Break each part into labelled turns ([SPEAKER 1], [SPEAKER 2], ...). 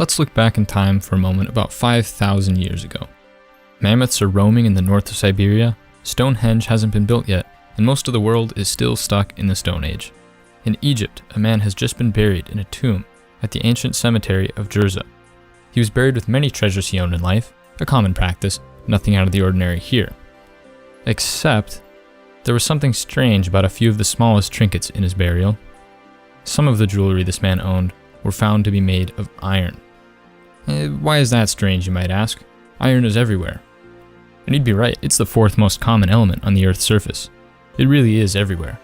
[SPEAKER 1] Let's look back in time for a moment about 5,000 years ago. Mammoths are roaming in the north of Siberia, Stonehenge hasn't been built yet, and most of the world is still stuck in the Stone Age. In Egypt, a man has just been buried in a tomb at the ancient cemetery of Jerza. He was buried with many treasures he owned in life, a common practice, nothing out of the ordinary here. Except, there was something strange about a few of the smallest trinkets in his burial. Some of the jewelry this man owned were found to be made of iron. Why is that strange, you might ask? Iron is everywhere. And you'd be right, it's the fourth most common element on the Earth's surface. It really is everywhere.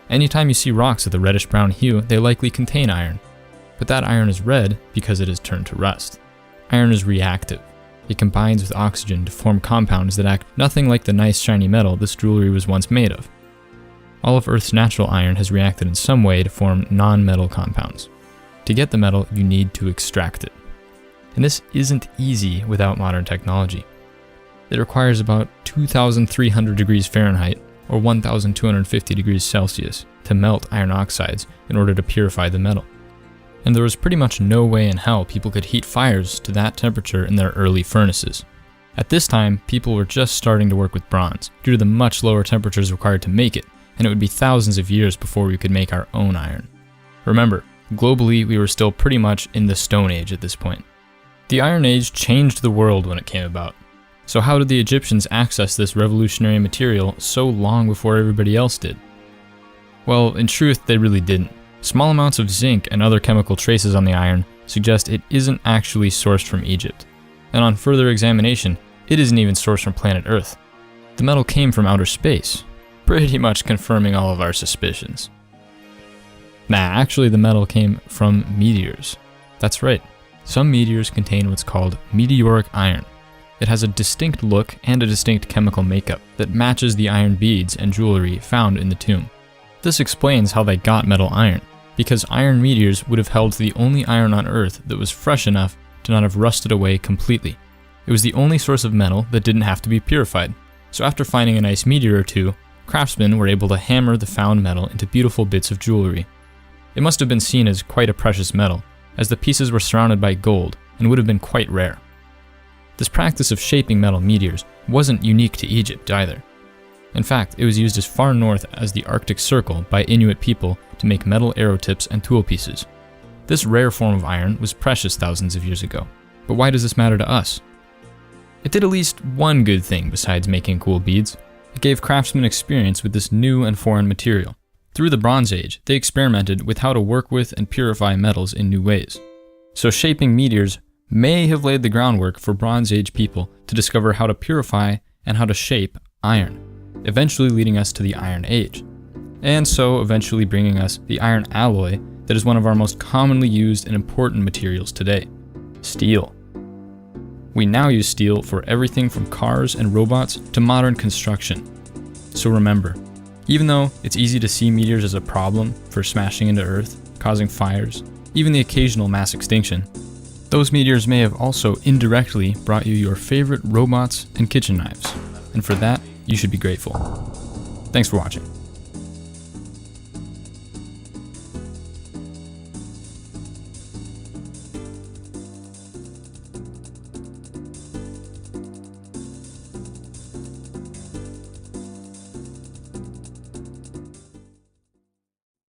[SPEAKER 1] Anytime you see rocks with a reddish-brown hue, they likely contain iron. But that iron is red because it has turned to rust. Iron is reactive. It combines with oxygen to form compounds that act nothing like the nice shiny metal this jewelry was once made of. All of Earth's natural iron has reacted in some way to form non-metal compounds. To get the metal, you need to extract it. And this isn't easy without modern technology. It requires about 2,300 degrees Fahrenheit or 1,250 degrees Celsius to melt iron oxides in order to purify the metal. And there was pretty much no way in hell people could heat fires to that temperature in their early furnaces. At this time, people were just starting to work with bronze due to the much lower temperatures required to make it, and it would be thousands of years before we could make our own iron. Remember, globally we were still pretty much in the Stone Age at this point. The Iron Age changed the world when it came about. So how did the Egyptians access this revolutionary material so long before everybody else did? Well, in truth, they really didn't. Small amounts of zinc and other chemical traces on the iron suggest it isn't actually sourced from Egypt. And on further examination, it isn't even sourced from planet Earth. The metal came from outer space, pretty much confirming all of our suspicions. Nah, actually the metal came from meteors. That's right. Some meteors contain what's called meteoric iron. It has a distinct look and a distinct chemical makeup that matches the iron beads and jewelry found in the tomb. This explains how they got metal iron, because iron meteors would have held the only iron on Earth that was fresh enough to not have rusted away completely. It was the only source of metal that didn't have to be purified. So after finding a nice meteor or two, craftsmen were able to hammer the found metal into beautiful bits of jewelry. It must have been seen as quite a precious metal, as the pieces were surrounded by gold and would have been quite rare. This practice of shaping metal meteors wasn't unique to Egypt either. In fact, it was used as far north as the Arctic Circle by Inuit people to make metal arrow tips and tool pieces. This rare form of iron was precious thousands of years ago. But why does this matter to us? It did at least one good thing besides making cool beads. It gave craftsmen experience with this new and foreign material. Through the Bronze Age, they experimented with how to work with and purify metals in new ways. So shaping meteors may have laid the groundwork for Bronze Age people to discover how to purify and how to shape iron, eventually leading us to the Iron Age, and so eventually bringing us the iron alloy that is one of our most commonly used and important materials today, steel. We now use steel for everything from cars and robots to modern construction. So remember, even though it's easy to see meteors as a problem for smashing into Earth, causing fires, even the occasional mass extinction, those meteors may have also indirectly brought you your favorite robots and kitchen knives, and for that, you should be grateful. Thanks for watching.